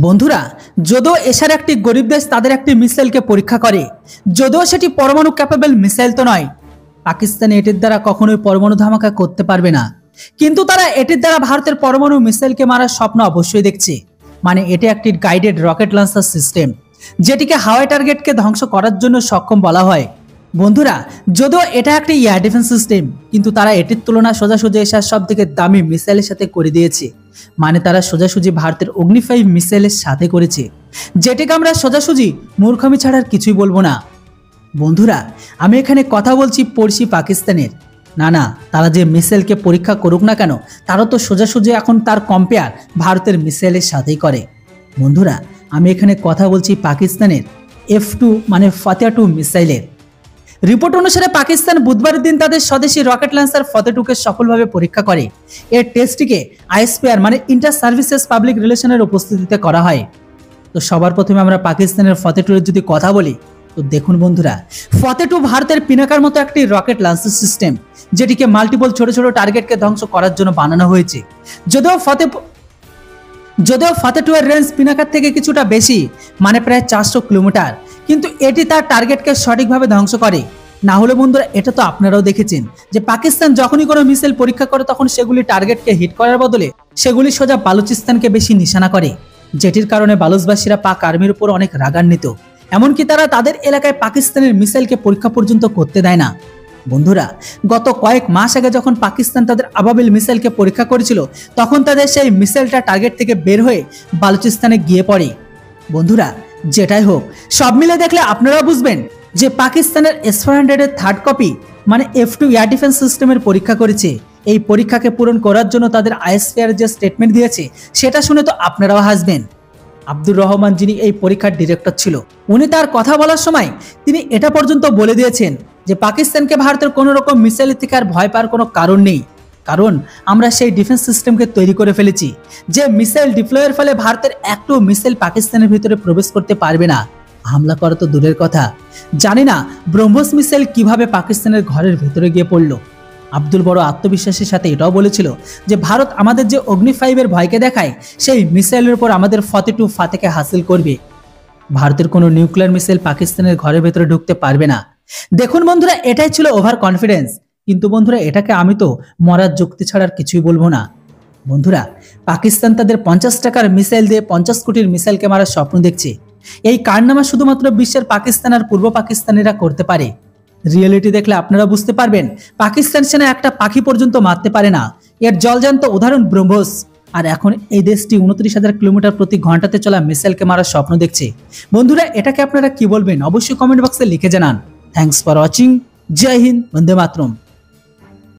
বন্ধুরা, যদিও এশিয়ার একটি গরিব দেশ তাদের একটি মিসাইলকে পরীক্ষা করে, যদিও সেটি পরমাণু ক্যাপেবল মিসাইল তো নয়, পাকিস্তান এটির দ্বারা কখনোই পরমাণু ধামাকা করতে পারবে না। কিন্তু তারা এটির দ্বারা ভারতের পরমাণু মিসাইলকে মারার স্বপ্ন অবশ্যই দেখছে। মানে এটি একটি গাইডেড রকেট লঞ্চার সিস্টেম, যেটিকে হাওয়াই টার্গেটকে ধ্বংস করার জন্য সক্ষম বলা হয়। বন্ধুরা, যদিও এটা একটি এয়ার ডিফেন্স সিস্টেম, কিন্তু তারা এটির তুলনা সোজাসুজি এশিয়ার সব থেকে দামি মিসাইলের সাথে করে দিয়েছে। মানে তারা সোজাসুজি ভারতের অগ্নি 5 মিসাইলের সাথে করেছে, যেটিকে আমরা সোজাসুজি মূর্খামি ছাড়া আর কিছুই বলবো না। বন্ধুরা, আমি এখানে কথা বলছি পড়শি পাকিস্তানের। না, তারা যে মিসাইলকে পরীক্ষা করুক না কেন, তারা তো সোজাসুজি এখন তার কম্পেয়ার ভারতের মিসাইলের সাথেই করে। বন্ধুরা, আমি এখানে কথা বলছি পাকিস্তানের F2 মানে ফতেহ-2 মিসাইলের। রিপোর্ট অনুসারে পাকিস্তান বুধবারের দিন তাদের স্বদেশী রকেট লঞ্চার ফতেহ-2কে সফলভাবে পরীক্ষা করে। এর টেস্টটিকে ISPR মানে ইন্টার সার্ভিসেস পাবলিক রিলেশনের উপস্থিতিতে করা হয়। তো সবার প্রথমে আমরা পাকিস্তানের ফতেহ-2 এর যদি কথা বলি, তো দেখুন বন্ধুরা, ফতেহ-2 ভারতের পিনাকার মতো একটি রকেট লঞ্চার সিস্টেম, যেটিকে মাল্টিপল ছোট ছোট টার্গেটকে ধ্বংস করার জন্য বানানো হয়েছে। যদিও ফতেহ-2 এর রেঞ্জ পিনাকার থেকে কিছুটা বেশি, মানে প্রায় 400 কিলোমিটার, কিন্তু এটি তার টার্গেটকে সঠিকভাবে ধ্বংস করে। না হলে বন্ধুরা, এটা তো আপনারাও দেখেছেন যে পাকিস্তান যখনই কোনো মিসাইল পরীক্ষা করে তখন সেগুলি টার্গেটকে হিট করার বদলে সেগুলি সোজা বালুচিস্তানকে বেশি নিশানা করে, যেটির কারণে বালুচবাসীরা পাক আর্মির উপর অনেক রাগান্বিত। এমনকি তারা তাদের এলাকায় পাকিস্তানের মিসাইলকে পরীক্ষা পর্যন্ত করতে দেয় না। বন্ধুরা, গত কয়েক মাস আগে যখন পাকিস্তান তাদের আবাবিল মিসাইলকে পরীক্ষা করেছিল, তখন তাদের সেই মিসাইলটা টার্গেট থেকে বের হয়ে বালুচিস্তানে গিয়ে পড়ে। বন্ধুরা, যেটাই হোক, সব মিলে দেখলে আপনারা বুঝবেন যে পাকিস্তানের S-400 এর থার্ড কপি মানে F2 এয়ার ডিফেন্স সিস্টেমের পরীক্ষা করেছে। এই পরীক্ষাকে পূরণ করার জন্য তাদের ISPR যে স্টেটমেন্ট দিয়েছে, সেটা শুনে তো আপনারাও হাসবেন। আব্দুর রহমান, যিনি এই পরীক্ষার ডিরেক্টর ছিল, উনি তার কথা বলার সময় তিনি এটা পর্যন্ত বলে দিয়েছেন যে পাকিস্তানকে ভারতের কোনো রকম মিসাইলের থেকে আর ভয় পাওয়ার কোনো কারণ নেই, কারণ আমরা সেই ডিফেন্স সিস্টেমকে তৈরি করে ফেলেছি যে মিসাইল ডিপ্লয়ের ফলে ভারতের একটু মিসাইল পাকিস্তানের ভিতরে প্রবেশ করতে পারবে না। হামলা করা তো দূরের কথা, জানি না ব্রহ্মস মিসাইল কিভাবে পাকিস্তানের ঘরের ভিতরে গিয়ে পড়লো। আব্দুল বড় আত্মবিশ্বাসের সাথে এটাও বলেছিল যে ভারত আমাদের যে অগ্নি 5 এর ভয়কে দেখায়, সেই মিসাইলের উপর আমাদের ফতেহ-2 ফাতেহকে হাসিল করবে। ভারতের কোনো নিউক্লিয়ার মিসাইল পাকিস্তানের ঘরের ভেতরে ঢুকতে পারবে না। দেখুন বন্ধুরা, এটাই ছিল ওভার কনফিডেন্স, কিন্তু বন্ধুরা এটাকে আমি তো মরার যুক্তি ছাড়া আর কিছুই বলবো না। বন্ধুরা, পাকিস্তান তাদের 50 টাকার মিসাইল দিয়ে 50 কোটির মিসাইলকে মারার স্বপ্ন দেখছে। এই কারনামা শুধুমাত্র বিশ্বের পাকিস্তান আর পূর্ব পাকিস্তানিরা করতে পারে। রিয়েলিটি দেখলে আপনারা বুঝতে পারবেন পাকিস্তান সেনা একটা পাখি পর্যন্ত মারতে পারে না। এর জলজান্ত উদাহরণ ব্রহ্মস। আর এখন এই দেশটি 29,000 কিলোমিটার প্রতি ঘন্টাতে চলা মিসাইলকে মারার স্বপ্ন দেখছে। বন্ধুরা, এটাকে আপনারা কি বলবেন অবশ্যই কমেন্ট বক্সে লিখে জানান। Thanks for watching. জয় হিন্দ, বন্দে মাতরম।